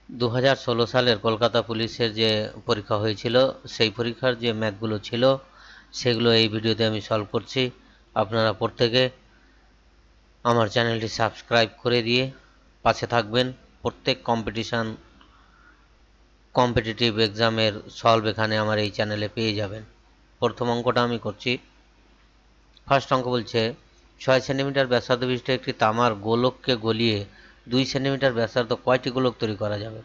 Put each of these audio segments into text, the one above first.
2016 সালের কলকাতা পুলিশের যে পরীক্ষা হয়েছিল সেই পরীক্ষার যে ম্যাথগুলো ছিল সেগুলো এই ভিডিওতে আমি সলভ করছি। আপনারা প্রত্যেকে আমার চ্যানেলটি সাবস্ক্রাইব করে দিয়ে পাশে থাকবেন। প্রত্যেক কম্পিটিটিভ এক্সামের সলভ এখানে আমার এই চ্যানেলে পেয়ে যাবেন। প্রথম অঙ্কটা আমি করছি। ফার্স্ট অঙ্ক বলছে 6 সেন্টিমিটার ব্যাসার্ধ বিশিষ্ট একটি তামার গোলককে গলিয়ে 2 সেন্টিমিটার ব্যাসার্ধ কয়টি গোলক তৈরি করা যাবে।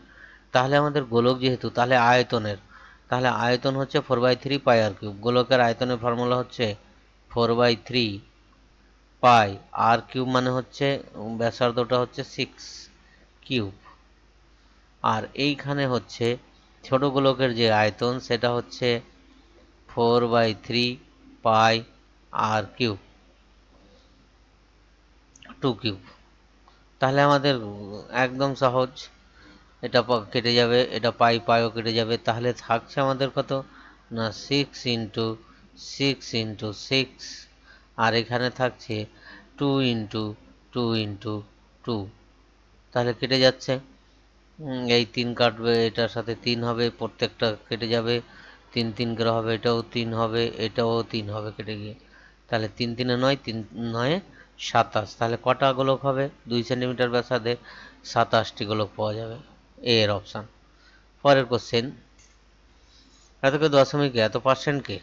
তাহলে আমাদের গোলক যেহেতু, তাহলে আয়তন হচ্ছে 4/3 পাই আর কিউব। গোলকের আয়তনের ফর্মুলা হচ্ছে 4/3 পাই আর কিউব, মানে হচ্ছে ব্যাসার্ধটা হচ্ছে 6 কিউব। আর এইখানে হচ্ছে ছোট গোলকের যে আয়তন সেটা হচ্ছে 4/3 পাই আর কিউব 2 কিউব। তাহলে আমাদের একদম সহজ, এটা কেটে যাবে, এটা পাইও কেটে যাবে। তাহলে থাকছে আমাদের কত না 6 × 6 × 6, আর এখানে থাকছে 2 × 2 × 2। তাহলে কেটে যাচ্ছে, এই 3 কাটবে, এটার সাথে 3 হবে, প্রত্যেকটা কেটে যাবে। 3 3 করে হবে, এটাও 3 হবে, এটাও 3 হবে কেটে গিয়ে। তাহলে 3 3 9, 3 9 27। তাহলে কটা গোলক হবে 2 সেন্টিমিটার ব্যাসার্ধে? 27টি গোলক পাওয়া যাবে, এর অপশান। পরের কোশ্চেন, এতকে দশমিকে এত পার্সেন্টকে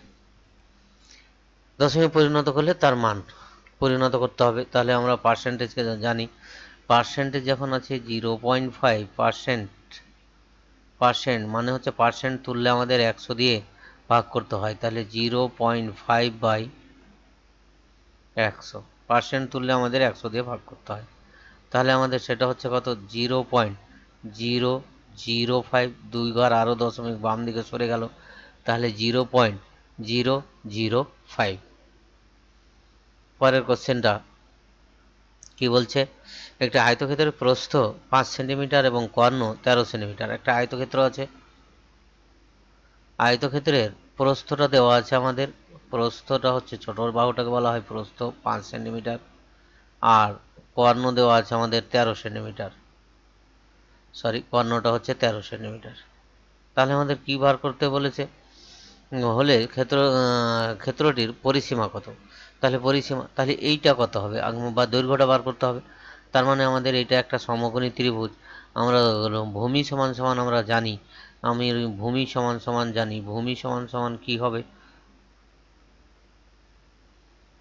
দশমিক পরিণত করলে তার মান পরিণত করতে হবে। তাহলে আমরা পার্সেন্টেজকে জানি, পার্সেন্টেজ যখন আছে 0.5%, মানে হচ্ছে পার্সেন্ট তুললে আমাদের 100 দিয়ে ভাগ করতে হয়। তাহলে 0.5/100, পার্সেন্ট তুললে আমাদের 100 দিয়ে ভাগ করতে হয়। তাহলে আমাদের সেটা হচ্ছে কত 0.005। 2 ঘর আরও দশমিক বাম দিকে সরে গেল, তাহলে 0.005। পরের কোশ্চেনটা কি বলছে, একটা আয়তক্ষেত্রের প্রস্থ 5 সেন্টিমিটার এবং কর্ণ 13 সেন্টিমিটার। একটা আয়তক্ষেত্র আছে, আয়তক্ষেত্রের প্রস্থটা দেওয়া আছে আমাদের। প্রস্থটা হচ্ছে ছোট বাহুটাকে বলা হয় প্রস্থ 5 সেন্টিমিটার, আর কর্ণ দেওয়া আছে আমাদের 13 সেন্টিমিটার। কর্ণটা হচ্ছে 13 সেন্টিমিটার। তাহলে আমাদের কি বার করতে বলেছে, হলে ক্ষেত্রটির পরিসীমা কত। তাহলে এইটা কত হবে, বা দৈর্ঘ্যটা বার করতে হবে। তার মানে আমাদের এটা একটা সমকোণী ত্রিভুজ। আমরা ভূমি সমান সমান আমরা জানি, আমি ভূমি সমান সমান জানি। ভূমি সমান সমান কি হবে,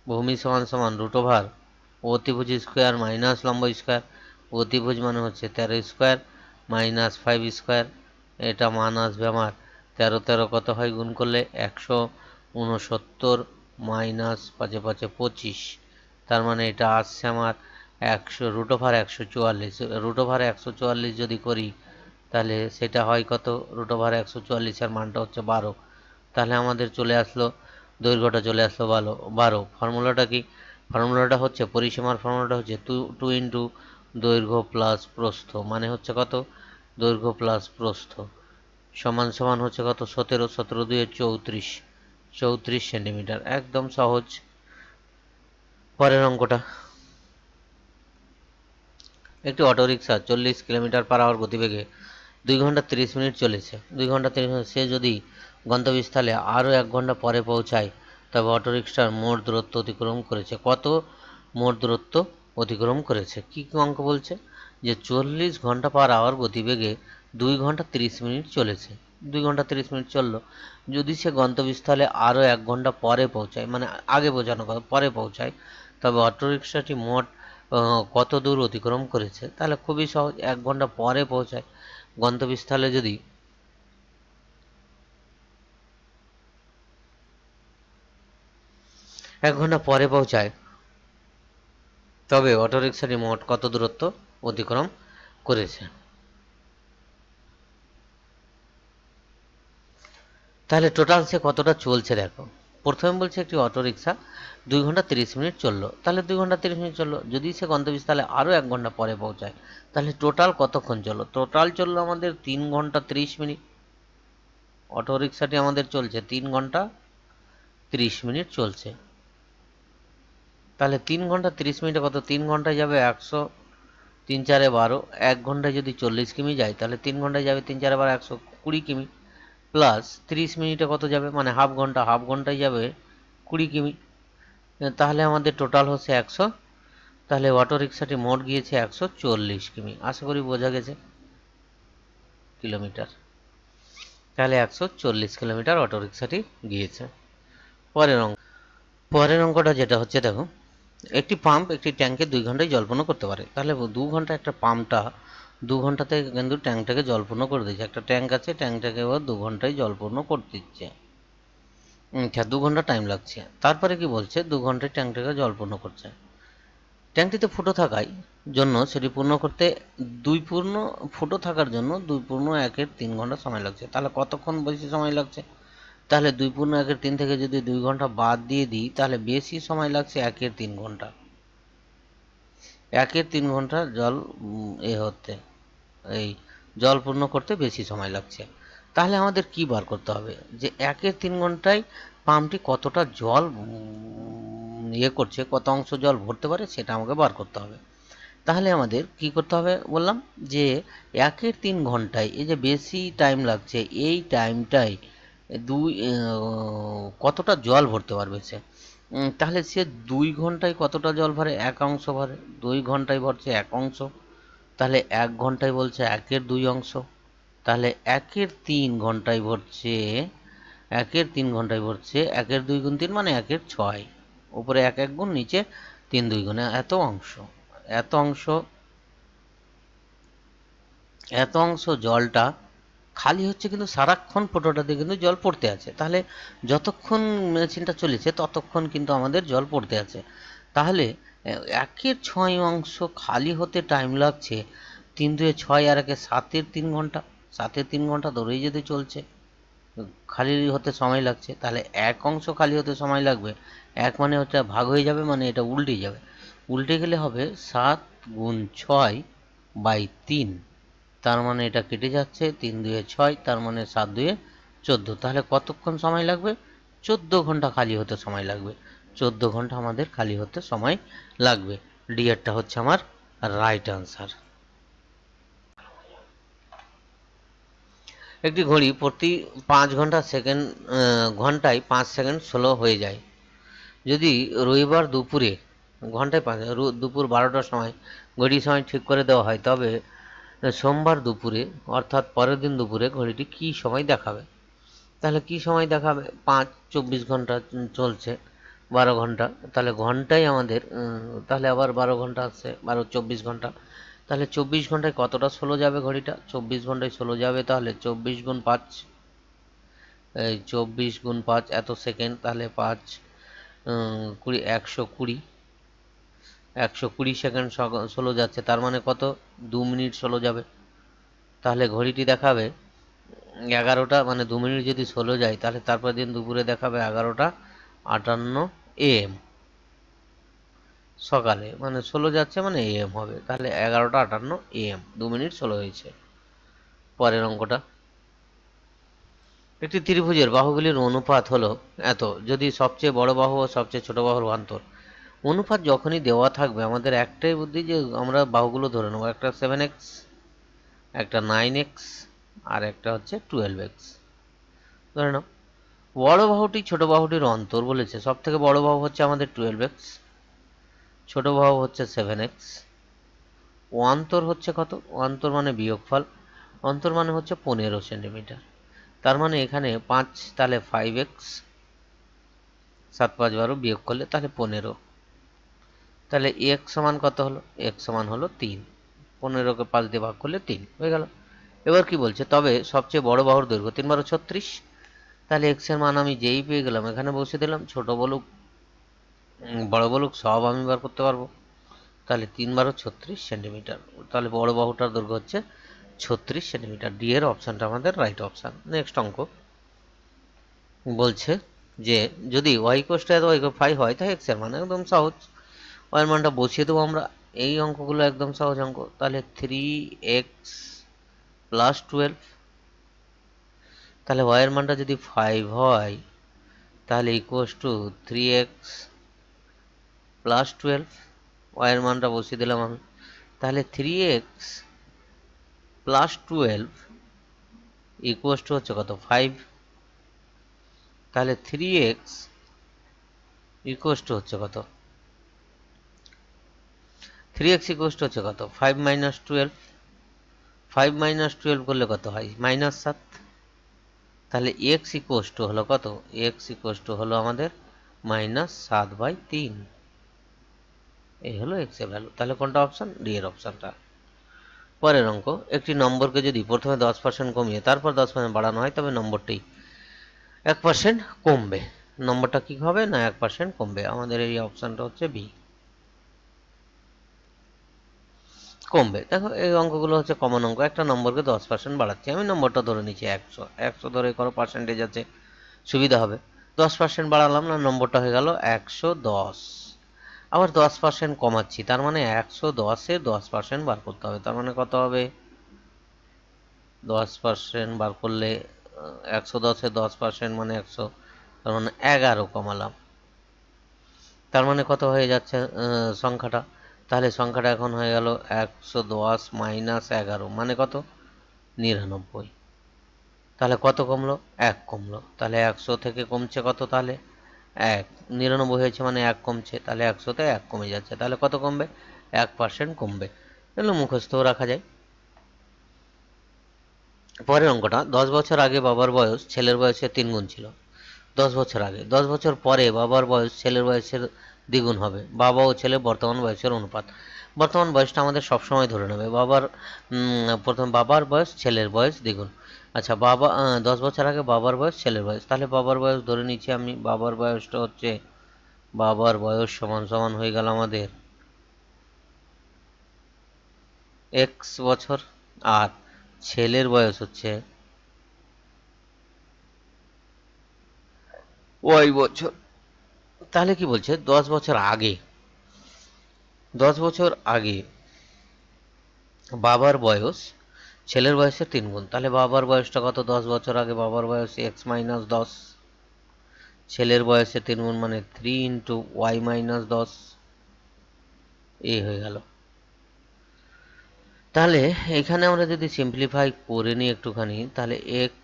ভূমি সমান সমান √, অতিভুজ স্কোয়ার মাইনাস লম্ব স্কোয়ার। অতিভুজ মানে হচ্ছে 13 স্কোয়ার মাইনাস 5 স্কোয়ার। এটা মান আসবে আমার 13 13 কত হয় গুণ করলে 169 মাইনাস 5 5 25। তার মানে এটা আসছে আমার 100 √144। √144 যদি করি তাহলে সেটা হয় কত, √144 মানটা হচ্ছে 12। তাহলে আমাদের চলে আসলো, দৈর্ঘ্যটা চলে আসলো 12। ফর্মুলাটা কি, ফর্মুলাটা হচ্ছে পরিসীমার ফর্মুলাটা হচ্ছে 2 দৈর্ঘ্য প্লাস প্রস্থ, মানে হচ্ছে কত, দৈর্ঘ্য প্লাস প্রস্থ সমান সমান হচ্ছে কত 17। 17 2 34 সেন্টিমিটার। একদম সহজ। পরের অঙ্কটা, একটি অটোরিকশা 40 কিলোমিটার/আওয়ার গতিবেগে 2 ঘন্টা 30 মিনিট চলেছে। 2 ঘন্টা 30 মিনিট, সে যদি গন্তব্যস্থলে আরও 1 ঘন্টা পরে পৌঁছায় তবে অটোরিকশার মোট দূরত্ব অতিক্রম করেছে কত। মোট দূরত্ব অতিক্রম করেছে কি অঙ্ক বলছে, যে 40 ঘন্টা/আওয়ার গতিবেগে 2 ঘন্টা 30 মিনিট চলেছে। 2 ঘন্টা 30 মিনিট চললো, যদি সে গন্তব্যস্থলে আরও 1 ঘন্টা পরে পৌঁছায়, মানে আগে পৌঁছানো কথা, পরে পৌঁছায়, তবে অটোরিকশাটি মোট কত দূর অতিক্রম করেছে। তাহলে খুবই সহজ, 1 ঘন্টা পরে পৌঁছায় গন্তব্যস্থলে, যদি 1 ঘন্টা পরে পৌঁছায় তবে অটোরিকশাটি মোট কত দূরত্ব অতিক্রম করেছে। তাহলে টোটাল সে কতটা চলছে দেখো। প্রথমে বলছে একটি অটোরিকশা 2 ঘন্টা 30 মিনিট চললো, তাহলে 2 ঘন্টা 30 মিনিট চললো। যদি সে গন্তব্যস্থলে আরও 1 ঘন্টা পরে পৌঁছায় তাহলে টোটাল কতক্ষণ চললো, টোটাল চললো আমাদের 3 ঘন্টা 30 মিনিট। অটোরিকশাটি আমাদের চলছে 3 ঘন্টা 30 মিনিট চলছে। তাহলে 3 ঘন্টা 30 মিনিটে কত, 3 ঘন্টায় যাবে 100, 3 4 12, 1 ঘন্টায় যদি 40 কিমি যায় তাহলে 3 ঘন্টায় যাবে 3 4 12 120 কিমি, প্লাস 30 মিনিটে কত যাবে, মানে হাফ ঘন্টা, হাফ ঘন্টায় যাবে 20 কিমি। তাহলে আমাদের টোটাল হচ্ছে 100। তাহলে অটো রিক্সাটি মোট গিয়েছে 140 কিমি। আশা করি বোঝা গেছে কিলোমিটার। তাহলে 140 কিলোমিটার অটো রিক্সাটি গিয়েছে। পরের অঙ্কটা যেটা হচ্ছে, দেখো একটি পাম্প একটি ট্যাঙ্কে 2 ঘন্টায় জলপূর্ণ করতে পারে। তাহলে 2 ঘন্টা একটা পাম্পটা 2 ঘন্টাতে কিন্তু ট্যাঙ্কটাকে জলপূর্ণ করে দিচ্ছে। একটা ট্যাঙ্ক আছে, ট্যাঙ্কটাকে এবার 2 ঘন্টায় জলপূর্ণ করে দিচ্ছে। আচ্ছা, 2 ঘন্টা টাইম লাগছে। তারপরে কি বলছে, 2 ঘন্টায় ট্যাঙ্কটাকে জলপূর্ণ করছে। ট্যাঙ্কটিতে ফুটো থাকার জন্য সেটি পূর্ণ করতে 2 পূর্ণ ফুটো থাকার জন্য 2 পূর্ণ 1-এর 3 ঘন্টা সময় লাগছে। তাহলে কতক্ষণ বেশি সময় লাগছে? তাহলে 2 পূর্ণ 1-এর 3 থেকে যদি 2 ঘন্টা বাদ দিয়ে দিই তাহলে বেশি সময় লাগছে 1-এর 3 ঘন্টা। 1-এর 3 ঘন্টা জল হতে এই জল পূর্ণ করতে বেশি সময় লাগছে। তাহলে আমাদের কি বার করতে হবে, যে 1-এর 3 ঘন্টায় পাম্পটি কতটা জল করছে, কত অংশ জল ভরতে পারে সেটা আমাকে বার করতে হবে। তাহলে আমাদের কি করতে হবে বললাম, যে 1-এর 3 ঘন্টায় এই যে বেশি টাইম লাগছে, এই টাইমটাই কতটা জল ভরতে পারবে সে। তাহলে সে 2 ঘন্টায় কতটা জল ভরে, 1 অংশ ভরে। 2 ঘন্টায় ভরছে 1 অংশ, তাহলে 1 ঘন্টায় বলছে 1-এর 2 অংশ। তাহলে 1-এর 3 ঘন্টায় ভরছে 1-এর 3 ঘন্টায় ভরছে 1-এর 2 গুণ 3 মানে 1-এর 6, উপরে 1 1 গুণ, নিচে 3 2 গুণ, এত অংশ। এত অংশ জলটা খালি হচ্ছে, কিন্তু সারাক্ষণ ফোটোটাতে কিন্তু জল পড়তে আছে। তাহলে যতক্ষণ মেশিনটা চলেছে ততক্ষণ কিন্তু আমাদের জল পড়তে আছে। তাহলে 1-এর 6 অংশ খালি হতে টাইম লাগছে 3 2 6 আর 1 7-এর 3 ঘন্টা। 7-এর 3 ঘন্টা ধরেই যদি চলছে, খালি হতে সময় লাগছে, তাহলে 1 অংশ খালি হতে সময় লাগবে। 1 মানে হচ্ছে ভাগ হয়ে যাবে, মানে এটা উল্টে যাবে। উল্টে গেলে হবে 7 গুণ 6/3। তার মানে এটা কেটে যাচ্ছে, 3 2 6, তার মানে 7 2 14। তাহলে কতক্ষণ সময় লাগবে? 14 ঘন্টা খালি হতে সময় লাগবে। 14 ঘন্টা আমাদের খালি হতে সময় লাগবে। ডিয়ারটা হচ্ছে আমার রাইট আনসার। একটি ঘড়ি প্রতি 5 ঘন্টায় 5 সেকেন্ড স্লো হয়ে যায়। যদি রবিবার দুপুরে ঘন্টায় 5 দুপুর 12টার সময় ঘড়ির সময় ঠিক করে দেওয়া হয়, তবে সোমবার দুপুরে অর্থাৎ পরের দিন দুপুরে ঘড়িটি কী সময় দেখাবে? তাহলে কি সময় দেখাবে? 5 24 ঘন্টা চলছে, 12 ঘন্টা। তাহলে ঘন্টায় আমাদের তাহলে আবার 12 ঘন্টা আসছে, 12 24 ঘন্টা। তাহলে 24 ঘন্টায় কতটা স্লো যাবে ঘড়িটা? 24 ঘন্টায় স্লো যাবে তাহলে 24 গুণ 5, এই 24 গুণ 5 এত সেকেন্ড। তাহলে 5 20 120 সেকেন্ড স্লো যাচ্ছে। তার মানে কত? 2 মিনিট স্লো যাবে। তাহলে ঘড়িটি দেখাবে 11টা, মানে 2 মিনিট যদি স্লো যায় তাহলে তারপর দিন দুপুরে দেখাবে 11টা 58 AM সকালে, মানে স্লো যাচ্ছে মানে AM হবে। তাহলে 11টা 58 AM, 2 মিনিট স্লো হয়েছে। পরের অঙ্কটা, একটি ত্রিভুজের বাহুগুলির অনুপাত হলো এত যদি সবচেয়ে বড় বাহু ও সবচেয়ে ছোট বাহুর অন্তর। অনুপাত যখনই দেওয়া থাকবে আমাদের একটাই বুদ্ধি, যে আমরা বাহুগুলো ধরে নেবো। একটা 7x, একটা 9x, আর একটা হচ্ছে 12x ধরে নাও। বড় বাহুটি ছোট বাহুটির অন্তর বলেছে। সব থেকে বড় বাহু হচ্ছে আমাদের 12x, ছোট বাহু হচ্ছে 7x। অন্তর হচ্ছে কত? অন্তর মানে বিয়োগফল, অন্তর মানে হচ্ছে 15 সেন্টিমিটার। তার মানে এখানে 5, তাহলে 5x, 7 5 12 বিয়োগ করলে তাহলে 15। তাহলে x সমান কত হলো? x সমান হলো 3। 15কে 5 দিয়ে ভাগ করলে 3 হয়ে গেল। এবার কি বলছে, তবে সবচেয়ে বড় বাহুর দৈর্ঘ্য 3 12 36। তাহলে x এর মান আমি যেই পেয়ে গেলাম এখানে বসে দিলাম, ছোট বলুক বড় বলুক সব আমি বার করতে পারবো। তাহলে 3 12 36 সেন্টিমিটার। তাহলে বড় বাহুটার দৈর্ঘ্য হচ্ছে 36 সেন্টিমিটার। ডি এর অপশানটা আমাদের রাইট অপশান। নেক্সট অঙ্ক বলছে যে যদি y = y/5 হয় তাহলে x এর মান একদম সহজ, y এর মানটা বসিয়ে দেবো আমরা। এই অঙ্কগুলো একদম সহজ অঙ্ক। তাহলে 3x + 12, তাহলে y এর মানটা যদি 5 হয় তাহলে = 3x + 12, y এর মানটা বসিয়ে দিলাম আমি। তাহলে 3x প্লাস 12 ইকুয়াস টু হচ্ছে কত 5। তাহলে 3x ইকুয়াস টু হচ্ছে কত 3x ইকুয়াস টু হচ্ছে কত 5 মাইনাস 12। 5 মাইনাস 12 করলে কত হয় -7। তাহলে x ইকুয়াস টু হলো কত x ইকুয়াস টু হলো আমাদের -7/3। এই হলো x এর ভ্যালু। তাহলে কোনটা অপশন ডি এর অপশনটা। পরের অঙ্ক, একটি নম্বরকে যদি প্রথমে 10% কমিয়ে তারপর 10% বাড়ানো হয় তবে নম্বরটি 1% কমবে। নম্বরটা কি হবে না 1% কমবে। আমাদের এই অপশনটা হচ্ছে বি, কমবে। দেখো এই অঙ্কগুলো হচ্ছে কমন অঙ্ক। একটা নম্বরকে 10% বাড়াচ্ছি, আমি নম্বরটা ধরে নিচ্ছি 100। 100 ধরে করো, পার্সেন্টেজ আছে, সুবিধা হবে। 10% বাড়ালাম না, নম্বরটা হয়ে গেল 110। আবার 10% কমাচ্ছি, তার মানে 110-এর 10% বার করতে হবে। তার মানে কত হবে 10% বার করলে 110-এর 10% মানে 100, তার মানে 11 কমালাম। তার মানে কত হয়ে যাচ্ছে সংখ্যাটা। তাহলে সংখ্যাটা এখন হয়ে গেল 110 মাইনাস 11 মানে কত 99। তাহলে কত কমলো 1 কমলো। তাহলে 100 থেকে কমছে কত, তাহলে 1। 99 হয়েছে মানে 1 কমছে, তাহলে 100-তে 1 কমে যাচ্ছে। তাহলে কত কমবে 1% কমবে। এগুলো মুখস্থও রাখা যায়। পরের অঙ্কটা, 10 বছর আগে বাবার বয়স ছেলের বয়সের 3 গুণ ছিল। 10 বছর আগে। 10 বছর পরে বাবার বয়স ছেলের বয়সের দ্বিগুণ হবে। বাবা ও ছেলে বর্তমান বয়সের অনুপাত। বর্তমান বয়সটা আমাদের সবসময় ধরে নেবে। প্রথম বাবার বয়স ছেলের বয়স দ্বিগুণ। আচ্ছা, 10 বছর আগে বাবার বয়স ছেলের বয়স, তাহলে বাবার বয়স ধরে নিচ্ছি আমি। বাবার বয়সটা হচ্ছে, বাবার বয়স সমান সমান হয়ে গেল আমাদের x বছর, আর ছেলের বয়স হচ্ছে y বছর। তাহলে কি বলছে 10 বছর আগে, 10 বছর আগে বাবার বয়স ছেলের বয়সের 3 গুণ। তাহলে বাবার বয়সটা কত 10 বছর আগে বাবার বয়স x মাইনাস 10, ছেলের বয়সের 3 গুণ মানে 3 ইন্টু y মাইনাস 10, এই হয়ে গেল। তাহলে এখানে আমরা যদি সিম্পলিফাই করে নিই একটুখানি, তাহলে x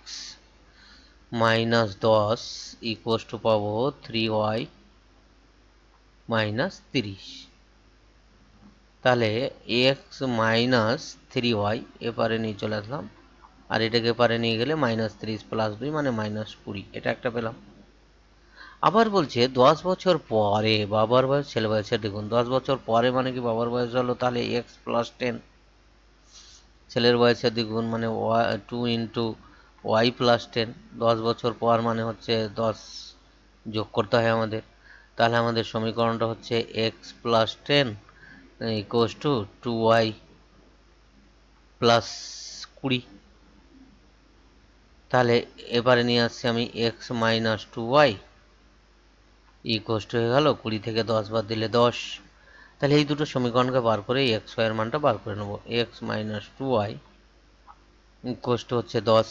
মাইনাস 10 ইকুয়াস টু পাবো 3y মাইনাস 30। তাহলে x মাইনাস 3y এপারে নিয়ে চলে আসলাম, আর এটাকে এপারে নিয়ে গেলে -30 প্লাস 2 মানে -20, এটা একটা পেলাম। আবার বলছে 10 বছর পরে বাবার বয়স ছেলে বয়সের দ্বিগুণ। 10 বছর পরে মানে কি বাবার বয়স হলো তাহলে x প্লাস 10, ছেলের বয়সের দ্বিগুণ মানে 2 ইন্টু y প্লাস 10। 10 বছর পর মানে হচ্ছে 10 যোগ করতে হয় আমাদের। তাহলে আমাদের সমীকরণটা হচ্ছে x plus 10 equals to 2y plus 20। তাহলে এবারে নিয়ে আসছি আমি x minus 2y equals to হয়ে গেল 20 থেকে 10 বাদ দিলে 10। তাহলে এই দুটো সমীকরণকে বার করে x y এর মানটা বার করে নেব। x minus 2y equals to হচ্ছে 10।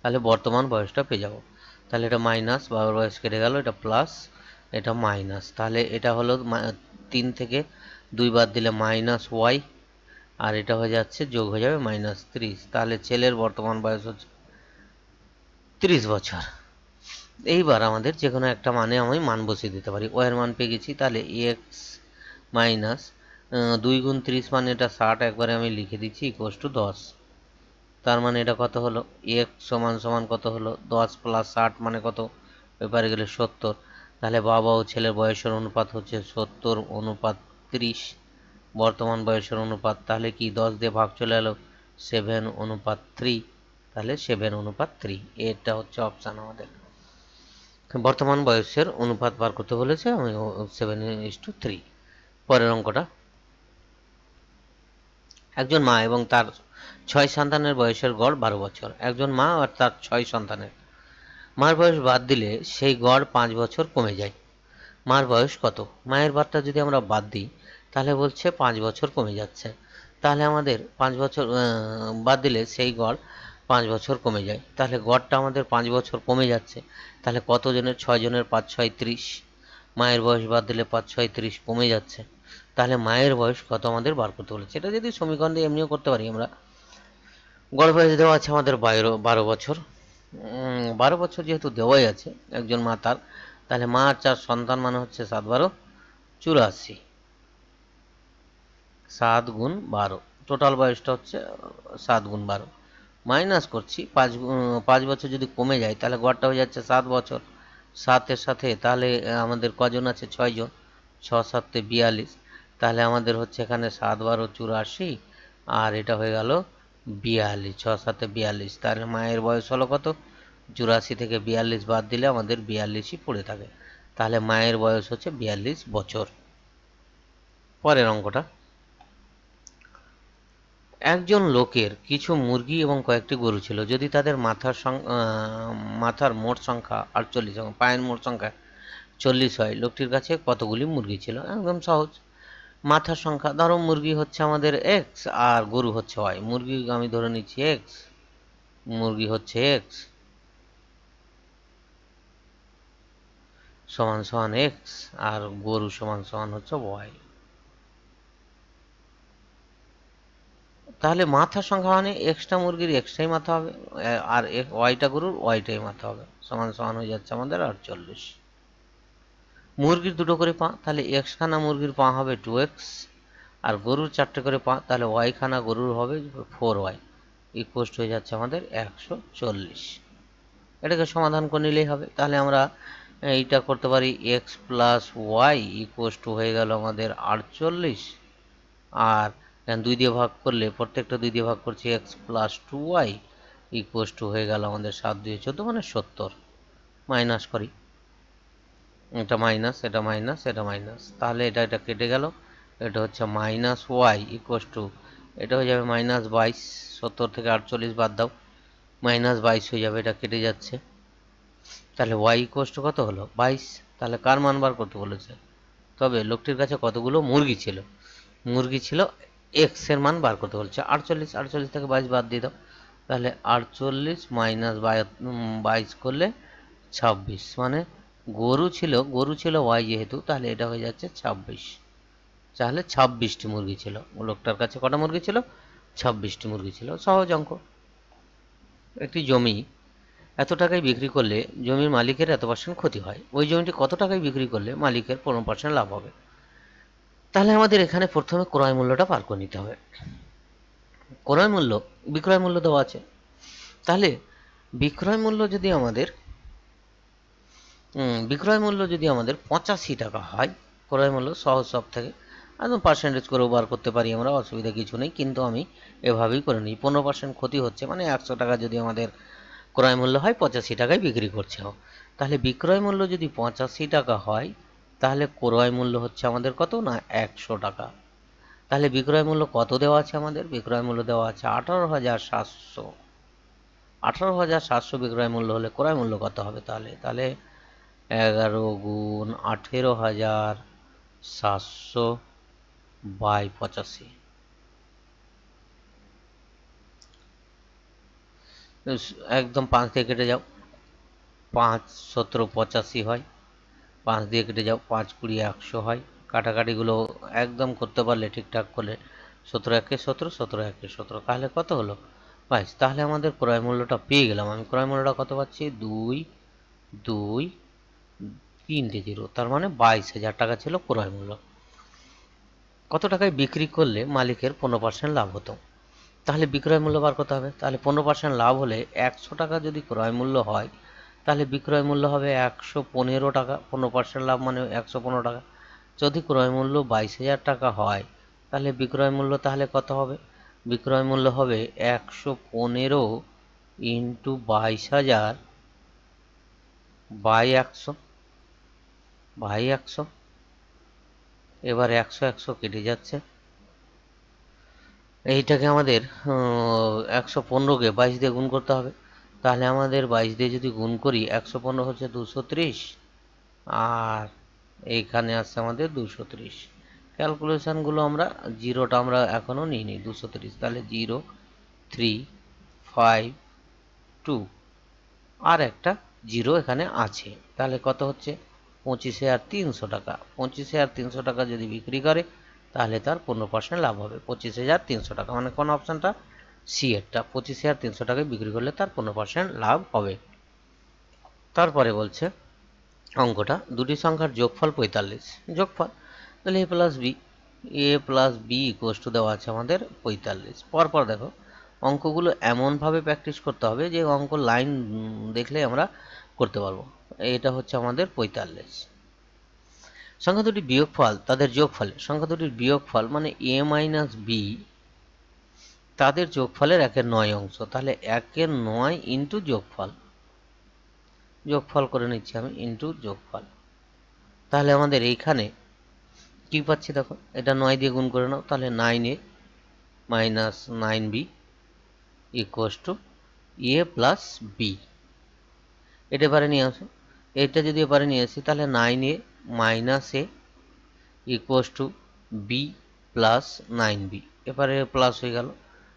তাহলে বর্তমান বয়সটা পেয়ে যাব। তাহলে এটা মাইনাস, বাবার বয়স কেটে গেল, এটা প্লাস, এটা মাইনাস। তাহলে এটা হলো 3 থেকে 2 বাদ দিলে -y, আর এটা হয়ে যাচ্ছে যোগ হয়ে যাবে -30। তাহলে ছেলের বর্তমান বয়স হচ্ছে 30 বছর। এইবার আমাদের যে কোনো একটা মানে আমি মান বসিয়ে দিতে পারি। ওয়ের মান পেয়ে গেছি। তাহলে x মাইনাস 2 গুণ 30 মানে এটা 60, একবারে আমি লিখে দিচ্ছি ইকুয়াস টু 10। তার মানে এটা কত হলো x সমান সমান কত হলো 10 প্লাস 60 মানে কত, এবারে গেলে 70। তাহলে বাবা ও ছেলের বয়সের অনুপাত হচ্ছে 70:30 বর্তমান বয়সের অনুপাত। তাহলে কি 10 দিয়ে ভাগ চলে এলো 7:3, তাহলে 7:3 এটা হচ্ছে অপশান আমাদের। বর্তমান বয়সের অনুপাত বার করতে বলেছে, আমি 7:3। পরের অঙ্কটা, একজন মা এবং তার 6 সন্তানের বয়সের গড় 12 বছর। একজন মা আর তার 6 সন্তানের, মার বয়স বাদ দিলে সেই গড় 5 বছর কমে যায়। মার বয়স কত? মায়ের বারটা যদি আমরা বাদ দিই তাহলে বলছে 5 বছর কমে যাচ্ছে। তাহলে আমাদের 5 বছর বাদ দিলে সেই গড় 5 বছর কমে যায়। তাহলে গড়টা আমাদের 5 বছর কমে যাচ্ছে। তাহলে কতজনের? 6 জনের 5 6 30। মায়ের বয়স বাদ দিলে 5 6 30 কমে যাচ্ছে। তাহলে মায়ের বয়স কত আমাদের বার করতে বলেছে। এটা যদি সমীকরণ দিয়ে এমনিও করতে পারি আমরা। গড় বয়স দেওয়া আছে আমাদের 12 বছর। 12 বছর যেহেতু দেওয়াই আছে একজন মাতার, তাহলে মা আর 4 সন্তান মানে হচ্ছে 7 12 84। 7 গুণ 12, টোটাল বয়সটা হচ্ছে 7 গুণ 12। মাইনাস করছি 5 বছর যদি কমে যায় তাহলে গড়টা হয়ে যাচ্ছে 7 বছর। 7-এর সাথে তাহলে আমাদের কজন আছে? 6 জন। 6 7 42, তাহলে আমাদের হচ্ছে এখানে 7 12 84, আর এটা হয়ে গেল 42। 6 7 42, তাহলে মায়ের বয়স হলো কত? 84 থেকে 42 বাদ দিলে আমাদের 42ই পড়ে থাকে। তাহলে মায়ের বয়স হচ্ছে 42 বছর। পরের অঙ্কটা, একজন লোকের কিছু মুরগি এবং কয়েকটি গরু ছিল। যদি তাদের মাথার মোট সংখ্যা 48 এবং পায়ের মোট সংখ্যা 40 হয়, লোকটির কাছে কতগুলি মুরগি ছিল? একদম সহজ। মাথার সংখ্যা, ধরো মুরগি হচ্ছে আমাদের এক্স আর গরু হচ্ছে ওয়াই। মুরগি আমি ধরে নিচ্ছি এক্স, মুরগি হচ্ছে এক্স সমান সমান এক্স, আর গরু সমান সমান হচ্ছে ওয়াই। তাহলে মাথার সংখ্যা মানে এক্সটা মুরগির এক্সটাই মাথা হবে, আর ওয়াইটা গরুর ওয়াইটাই মাথা হবে, সমান সমান হয়ে যাচ্ছে আমাদের 48। মুরগির 2টো করে পা, তাহলে এক্স খানা মুরগির পা হবে 2x, আর গরুর 4টে করে পা, তাহলে ওয়াই খানা গরুর হবে 4y, ইকুয়াল হয়ে যাচ্ছে আমাদের 140। এটাকে সমাধান করে নিলেই হবে। তাহলে আমরা এইটা করতে পারি, এক্স প্লাস ওয়াই ইকুয়াল হয়ে গেল আমাদের 48, আর 2 দিয়ে ভাগ করলে, প্রত্যেকটা 2 দিয়ে ভাগ করছি, এক্স প্লাস 2y ইকুয়াল হয়ে গেল আমাদের 7 2 14 মানে 70। মাইনাস করি, এটা মাইনাস, এটা মাইনাস, এটা মাইনাস, তাহলে এটা কেটে গেল। এটা হচ্ছে মাইনাস ওয়াই ইকুয়াল টু, এটা হয়ে যাবে -22। 70 থেকে 48 বাদ দাও, -22 হয়ে যাবে, এটা কেটে যাচ্ছে। তাহলে ওয়াই ইকুয়াল টু কত হলো? 22। তাহলে কার মান বার করতে বলেছে? তবে লোকটির কাছে কতগুলো মুরগি ছিল? মুরগি ছিল এক্স এর মান বার করতে বলছে 48। 48 থেকে 22 বাদ দিয়ে দাও, তাহলে 48 মাইনাস 22 করলে 26, মানে গরু ছিল ওয়াই যেহেতু, তাহলে এটা হয়ে যাচ্ছে 26। তাহলে 26টি মুরগি ছিল। লোকটার কাছে কটা মুরগি ছিল? 26টি মুরগি ছিল। সহজ অঙ্ক। একটি জমি এত টাকায় বিক্রি করলে জমির মালিকের এত% ক্ষতি হয়। ওই জমিটি কত টাকায় বিক্রি করলে মালিকের 15% লাভ হবে? তাহলে আমাদের এখানে প্রথমে ক্রয় মূল্যটা পার করে নিতে হবে। বিক্রয় মূল্য দেওয়া আছে, তাহলে বিক্রয় মূল্য যদি আমাদের 85 টাকা হয়, ক্রয় মূল্য সহজ সব থেকে একদম পার্সেন্টেজ করেও বার করতে পারি আমরা, অসুবিধা কিছু নেই, কিন্তু আমি এভাবেই করে নিই। 15% ক্ষতি হচ্ছে, মানে 100 টাকা যদি আমাদের ক্রয় মূল্য হয়, 85 টাকায় বিক্রি করছে। তাহলে বিক্রয় মূল্য যদি 85 টাকা হয়, তাহলে ক্রয় মূল্য হচ্ছে আমাদের কত? না 100 টাকা। তাহলে বিক্রয় মূল্য কত দেওয়া আছে আমাদের? বিক্রয় মূল্য দেওয়া আছে 18,700। 18,700 বিক্রয় মূল্য হলে ক্রয় মূল্য কত হবে? তাহলে 11 গুণ 18,700 বাই 85। একদম 5 দিয়ে কেটে যাও, 5 17 85 হয়। 5 দিয়ে কেটে যাও, 5 20 100 হয়। কাটাকাটিগুলো একদম করতে পারলে, ঠিকঠাক করলে, 17 1 17, 17 1 17, তাহলে কত হলো? 22। তাহলে আমাদের ক্রয় মূল্যটা পেয়ে গেলাম। আমি ক্রয় মূল্যটা কত পাচ্ছি? 2 2 3টে 0, তার মানে 22,000 টাকা ছিল ক্রয় মূল্য। কত টাকায় বিক্রি করলে মালিকের 15% লাভ হতো? তাহলে বিক্রয় মূল্য বার করতে হবে। তাহলে 15% লাভ হলে 100 টাকা যদি ক্রয় মূল্য হয়, তাহলে বিক্রয় মূল্য হবে 115 টাকা। 15% লাভ মানে 115 টাকা। যদি ক্রয় মূল্য 22,000 টাকা হয়, তাহলে বিক্রয় মূল্য তাহলে কত হবে? বিক্রয় মূল্য হবে 115 ইন্টু 22,000 বাই 100। এবার 100 100 কেটে যাচ্ছে। এইটাকে আমাদের 115কে 22 দিয়ে গুণ করতে হবে। তাহলে আমাদের 22 দিয়ে যদি গুণ করি, 115 হচ্ছে 230, আর এইখানে আসছে আমাদের 230। ক্যালকুলেশনগুলো আমরা, জিরোটা আমরা এখনও নিইনি, 230, তাহলে 0 3 5 2, আর একটা 0 এখানে আছে। তাহলে কত হচ্ছে? 25,300 টাকা। 25,300 টাকা যদি বিক্রি করে, তাহলে তার 15% লাভ হবে, 25,300 টাকা, মানে কোন অপশানটা? সি এরটা, 25,300 টাকায় বিক্রি করলে তার 15% লাভ হবে। তারপরে বলছে অঙ্কটা, দুটি সংখ্যার যোগফল 45, যোগফল তাহলে এ প্লাস বি ইকুয়ালস টু দেওয়া আছে আমাদের 45। পরপর দেখো অঙ্কগুলো এমনভাবে প্র্যাকটিস করতে হবে যে অঙ্ক লাইন দেখলে আমরা করতে পারবো। এটা হচ্ছে আমাদের 45। সংখ্যা দুটির বিয়োগফল তাদের যোগফলে, সংখ্যা দুটির বিয়োগফল মানে এ মাইনাস বি তাদের যোগফলের 1/9 অংশ, তাহলে 1/9 ইন্টু যোগফল, যোগফল করে নিচ্ছি আমি ইন্টু যোগফল। তাহলে আমাদের এইখানে কি পাচ্ছি দেখো, এটা 9 দিয়ে গুণ করে নাও, তাহলে 9a minus 9b equals to A plus B. এটা এবারে নিয়ে আসো, এটা যদি এবারে নিয়ে আসি তাহলে 9a minus A equals to B plus 9b, এবারে প্লাস হয়ে গেল,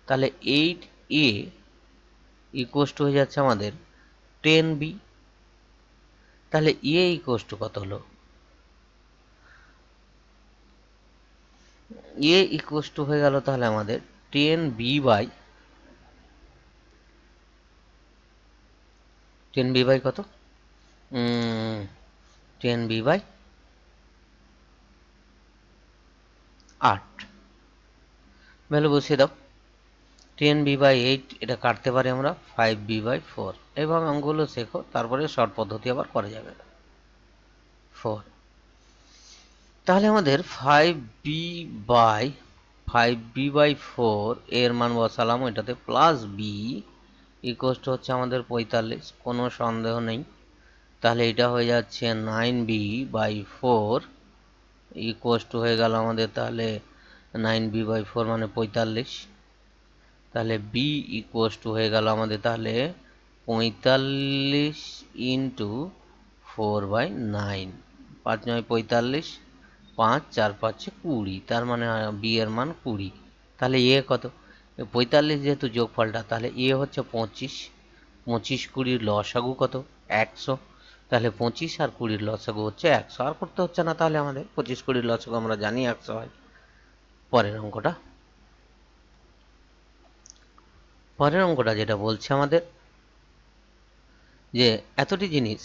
তাহলে 8a ইকুয়ালস টু হয়ে যাচ্ছে আমাদের 10b। তাহলে এ ইকুয়ালস টু কত হলো? এ ইকুয়ালস টু হয়ে গেল তাহলে আমাদের 10b বাই 10b বাই কত? 10b বাই 8, ভ্যালু বসিয়ে দাও। 10b বাই 8 এটা কাটতে পারি আমরা 5b বাই 4, এবং অঙ্কগুলো শেখো, তারপরে শর্ট পদ্ধতি আবার করা যাবে। 4, তাহলে আমাদের 5b বাই 4 এর মান বসালাম এটাতে, প্লাস বি ইকুয়ালস টু হচ্ছে আমাদের 45, কোনো সন্দেহ নেই। তাহলে এটা হয়ে যাচ্ছে 9b বাই 4 ইকুয়ালস টু হয়ে গেল আমাদের, তাহলে 9b বাই 4 মানে 45, তাহলে বি ইকুয়ালস টু হয়ে গেল আমাদের তাহলে 45 ইন্টু 4/9, 5 9 45, 5 4 5 20, তার মানে বি এর মান 20। তাহলে এ কত? 45 যেহেতু যোগফলটা, তাহলে এ হচ্ছে 25, 25 20 লসাগু কত? 100, তাহলে 25 আর 20 লসাগু হচ্ছে 100, আর করতে হচ্ছে না তাহলে আমাদের, 25 20 লসাগু আমরা জানি 100 হয়। পরের অঙ্কটা যেটা বলছে আমাদের যে এতটি জিনিস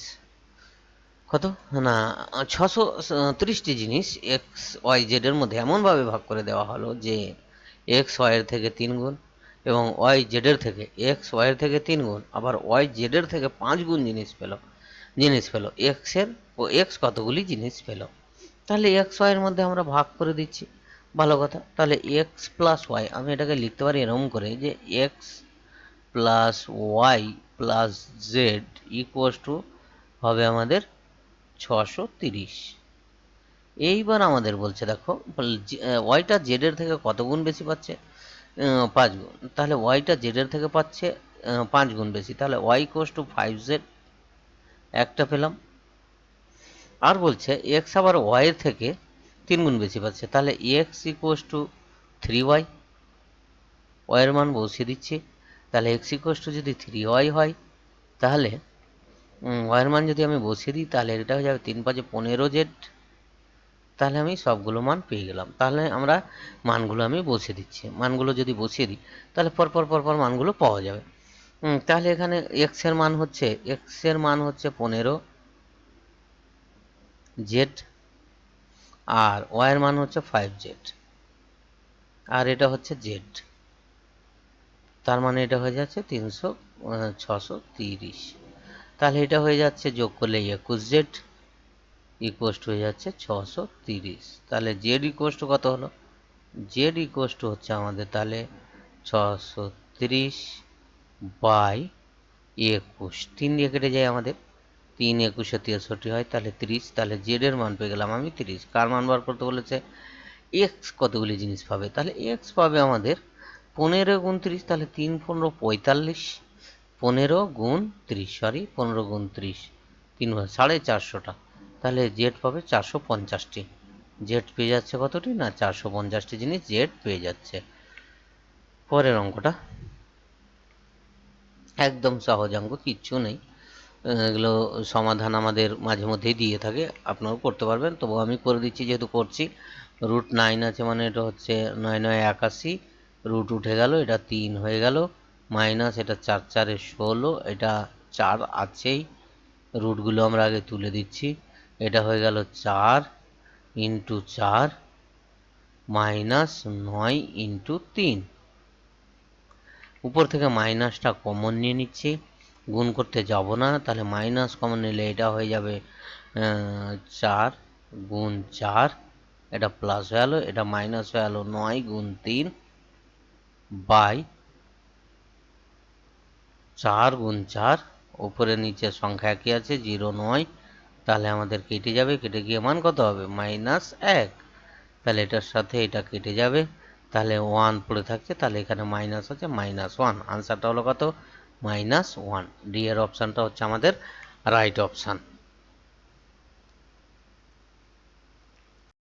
কত না 630টি জিনিস এক্স ওয়াই জেড এর মধ্যে এমনভাবে ভাগ করে দেওয়া হলো যে এক্স ওয়াই এর থেকে 3 গুণ এবং ওয়াই জেড এর থেকে এক্স ওয়াই এর থেকে 3 গুণ, আবার ওয়াই জেড এর থেকে 5 গুণ জিনিস পেল এক্স কতগুলি জিনিস পেল। তাহলে এক্স ওয়াই এর মধ্যে আমরা ভাগ করে দিচ্ছি, ভালো কথা। তাহলে এক্স প্লাস ওয়াই আমি এটাকে লিখতে পারি এরকম করে যে X plus Y plus Z equals to হবে আমাদের 630। এইবার আমাদের বলছে দেখো ওয়াইটা জেড এর থেকে কত গুণ বেশি পাচ্ছে? 5 গুণ। তাহলে ওয়াইটা জেড এর থেকে পাচ্ছে 5 গুণ বেশি, তাহলে ওয়াই ইকুয়ালস টু 5z একটা পেলাম। আর বলছে এক্স আবার ওয়াই এর থেকে 3 গুণ বেশি পাচ্ছে, তাহলে x equals to 3y, Y এর মান বসিয়ে দিচ্ছি। তাহলে এক্স ইকুয়ালস টু যদি 3y হয়, তাহলে ওয়াই এর মান যদি আমি বসিয়ে দিই তাহলে এটা হয়ে যাবে 3 5 15z। তাহলে আমি সবগুলো মান পেয়ে গেলাম। তাহলে আমরা মানগুলো আমি বসিয়ে দিচ্ছি, মানগুলো যদি বসিয়ে দিই তাহলে পরপর মানগুলো পাওয়া যাবে। তাহলে এখানে এক্স এর মান হচ্ছে 15z, আর ওয়াই এর মান হচ্ছে 5z, আর এটা হচ্ছে জেড, তার মানে এটা হয়ে যাচ্ছে 630। তাহলে এটা হয়ে যাচ্ছে যোগ করলে 21z ইকুয়ালস টু হয়ে যাচ্ছে 630। তাহলে জেড ইকুয়ালস টু কত হলো? জেড ইকুয়ালস টু হচ্ছে আমাদের তাহলে 630 বাই 21, 3 দিয়ে কেটে যায় আমাদের, 3 21 63 হয়, তাহলে 30। তাহলে জেড এর মান পেয়ে গেলাম আমি 30। কার মান বার করতে বলেছে? এক্স কতগুলি জিনিস পাবে, তাহলে এক্স পাবে আমাদের 15 গুণ 30, তাহলে 3 15 45, 15 গুণ 30 15 গুণ 30 3 450টা, তাহলে জেড পাবে 450টি। জেড পেয়ে যাচ্ছে কতটি না 450টি জিনিস জেড পেয়ে যাচ্ছে। পরের অঙ্কটা একদম সহজ অঙ্ক, কিচ্ছু নেই, এগুলো সমাধান আমাদের মাঝে মধ্যেই দিয়ে থাকে, আপনারাও করতে পারবেন, তবু আমি করে দিচ্ছি যেহেতু করছি। √9 আছে মানে এটা হচ্ছে 9 9 81, রুট উঠে গেল, এটা 3 হয়ে গেল, মাইনাস এটা 4 4 16, এটা 4 আছেই, রুটগুলো আমরা আগে তুলে দিচ্ছি। এটা হয়ে গেল 4 ইন্টু 4 মাইনাস 9 ইন্টু 3। উপর থেকে মাইনাসটা কমন নিয়ে নিচ্ছি, গুণ করতে যাব না, তাহলে মাইনাস কমন নিলে এটা হয়ে যাবে 4 গুণ 4, এটা প্লাস হয়ে গেল, এটা মাইনাস হয়ে গেল 9 গুণ 3 বাই 4 গুণ 4, উপরে নিচে সংখ্যা একই আছে 0 9, তাহলে আমাদের কেটে যাবে, কেটে গিয়ে মান কত হবে -1। তাহলে এটার সাথে এটা কেটে যাবে, তাহলে 1 পড়ে থাকছে, তাহলে এখানে মাইনাস আছে -1। আনসারটা হলো কত? -1। ডি এর অপশানটা হচ্ছে আমাদের রাইট অপশান।